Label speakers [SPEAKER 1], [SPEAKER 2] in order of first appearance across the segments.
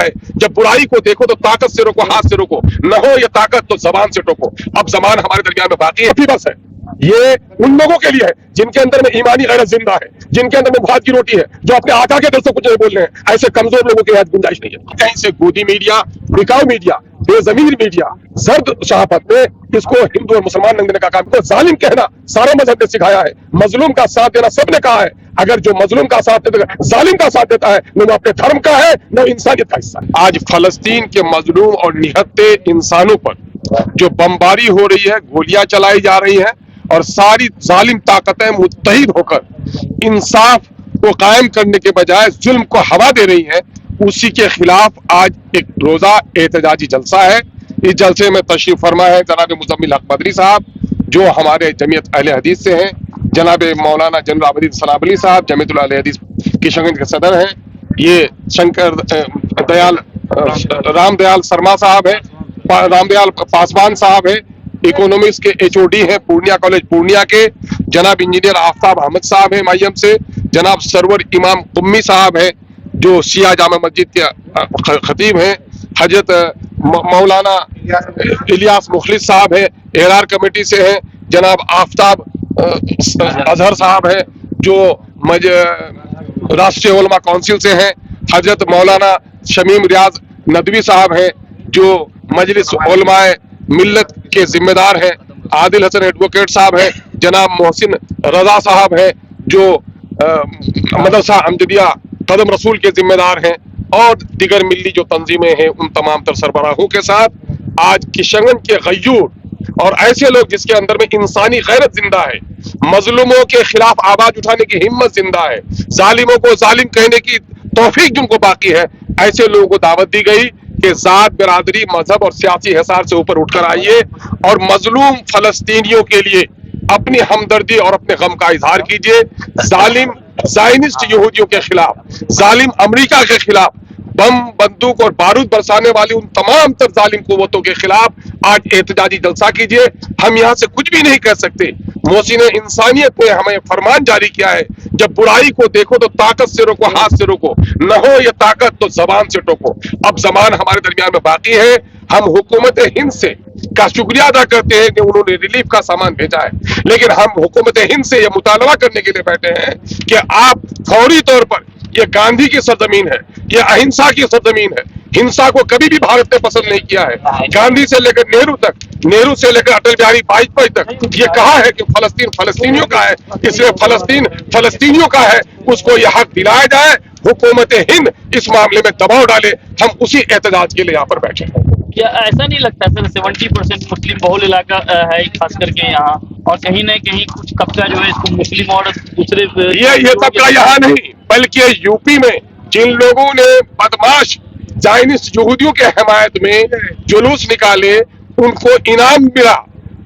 [SPEAKER 1] है। जब बुराई को देखो तो ताकत से रोको, हाथ से रोको, न हो ये ताकत तो जबान से टोको। अब जबान हमारे दरमियान में बाकी है, बस है। ये उन लोगों के लिए है जिनके अंदर में ईमानी गैरत जिंदा है, जिनके अंदर में भात की रोटी है, जो अपने आका के दिल से कुछ नहीं बोल रहे हैं। ऐसे कमजोर लोगों के यहाँ गुंजाइश नहीं है। कहीं से गोदी मीडिया, बिकाऊ मीडिया, बेजमीर मीडिया, जर्द शहाफत में इसको हिंदू और मुसलमान रंग देने का काम को जालिम कहना सारा मजहब ने सिखाया है। मजलूम का साथ देना सबने कहा है। अगर जो मजलूम का साथ देता, जालिम का साथ देता है, न वो अपने धर्म का है न इंसानियत का हिस्सा है। आज फलस्तीन के मजलूम और निहत्ते इंसानों पर जो बमबारी हो रही है, गोलियां चलाई जा रही हैं और सारी जालिम ताकतें मुत्तहिद होकर इंसाफ को कायम करने के बजाय जुल्म को हवा दे रही हैं, उसी के खिलाफ आज एक रोजा एहतजाजी जलसा है। इस जलसे में तशरीफ फरमा है जनाब मुजम्मिल हक बदरी साहब, जो हमारे जमीयत अहले हदीस से हैं, जनाब मौलाना जनरल आबिदीन सनाबली साहब जमीयतुल अहले हदीस किशनगंज के सदर हैं, ये शंकर दयाल रामदयाल शर्मा साहब है, रामदयाल पासवान साहब है, इकोनॉमिक्स के HOD हैं पूर्णिया कॉलेज पूर्णिया के, जनाब इंजीनियर आफ्ताब अहमद साहब हैं मायम से, जनाब सरवर इमाम कुम्मी साहब हैं जो शिया जामा मस्जिद के खतीब हैं, हजरत मौलाना इलियास मुखलिस साहब हैं एहरार कमेटी से हैं, जनाब आफ्ताब अजहर साहब हैं जो राष्ट्रीय उलमा काउंसिल से हैं, हजरत मौलाना शमीम रियाज नदवी साहब हैं जो मजलिस उलमाए मिल्लत के जिम्मेदार हैं, आदिल हसन एडवोकेट साहब हैं, जनाब मोहसिन रजा साहब हैं जो मदरसा अमजदिया कदम रसूल के जिम्मेदार हैं, और दिगर मिली जो तंजीमें हैं उन तमाम तर सरबराहों के साथ आज किशनगंज के गयूर और ऐसे लोग जिसके अंदर में इंसानी गैरत जिंदा है, मजलूमों के खिलाफ आवाज उठाने की हिम्मत जिंदा है, जालिमों को जालिम कहने की तौफीक जिनको बाकी है, ऐसे लोगों को दावत दी गई कि जात, बिरादरी, मजहब और सियासी हिसार से ऊपर उठकर आइए और मजलूम फलस्तीनियों के लिए अपनी हमदर्दी और अपने गम का इजहार कीजिए। जालिम ज़ायनिस्ट यहूदियों के खिलाफ, जालिम अमेरिका के खिलाफ, बम, बंदूक और बारूद बरसाने वाली उन तमाम तर जालिम कुव्वतों के खिलाफ आज एहतजाजी जलसा कीजिए। हम यहाँ से कुछ भी नहीं कह सकते। मोहसिन इंसानियत ने हमें फरमान जारी किया है, जब बुराई को देखो तो ताकत से रोको, हाथ से रोको, न हो ये ताकत तो जबान से टोको। अब जबान हमारे दरमियान में बाकी है। हम हुकूमत हिंद से का शुक्रिया अदा करते हैं कि उन्होंने रिलीफ का सामान भेजा है, लेकिन हम हुकूमत हिंद से यह मुतालबा करने के लिए बैठे हैं कि आप फौरी तौर पर, ये गांधी की सरजमीन है, ये अहिंसा की सरजमीन है, हिंसा को कभी भी भारत ने पसंद नहीं किया है। गांधी से लेकर नेहरू तक, नेहरू से लेकर अटल बिहारी वाजपेयी तक ये कहा है कि फलस्तीन फलस्तीनियों का है, इसलिए फलस्तीन फलस्तीनियों का है, उसको यह हक दिलाया जाए। हुकूमत हिंद इस मामले में दबाव डाले। हम उसी एहतजाज के लिए यहाँ पर बैठे हैं।
[SPEAKER 2] क्या ऐसा नहीं लगता सर 70% मुस्लिम बहुल इलाका है खास करके यहाँ, और कहीं न कहीं कुछ तबका जो है इसको मुस्लिम और दूसरे
[SPEAKER 1] ये तबका यहाँ नहीं बल्कि यूपी में जिन लोगों ने बदमाश ज़ायनिस्ट यहूदियों के हिमायत में जुलूस निकाले उनको इनाम मिला,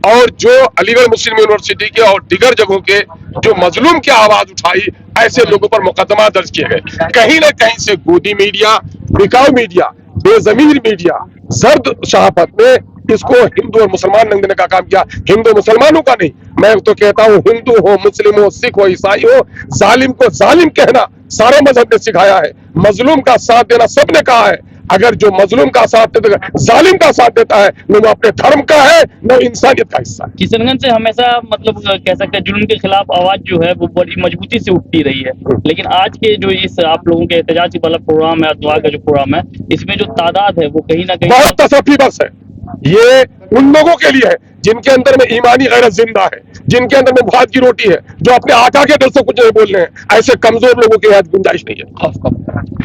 [SPEAKER 1] और जो अलीगढ़ मुस्लिम यूनिवर्सिटी के और दिगर जगहों के जो मजलूम की आवाज उठाई, ऐसे लोगों पर मुकदमा दर्ज किए गए। कहीं न कहीं से गोदी मीडिया, बिकाऊ मीडिया, बेजमीर मीडिया, जर्द शहाफत में इसको हिंदू और मुसलमान रंग देने का काम किया। हिंदू मुसलमानों का नहीं, मैं तो कहता हूँ हिंदू हो, मुस्लिम हो, सिख हो, ईसाई हो, जालिम को जालिम कहना सारे मजहब ने सिखाया है। मजलूम का साथ देना सबने कहा है। अगर जो मजलूम का साथ देता है, जालिम का साथ देता है, न वो अपने धर्म का है न इंसानियत का हिस्सा है।
[SPEAKER 2] किशनगंज से हमेशा मतलब कह सकते हैं जुल्म के खिलाफ आवाज जो है वो बड़ी मजबूती से उठती रही है, लेकिन आज के जो इस आप लोगों के एहतजाजी वाला प्रोग्राम है, अथवा का जो प्रोग्राम है, इसमें जो तादाद है वो कहीं ना कहीं
[SPEAKER 1] बहुत तसफ्फी बस है। ये उन लोगों के लिए है जिनके अंदर में ईमानी गैरत जिंदा है, जिनके अंदर में भात की रोटी है, जो अपने आका के दिल से कुछ नहीं बोल रहे हैं। ऐसे कमजोर लोगों के यहाँ गुंजाइश नहीं है।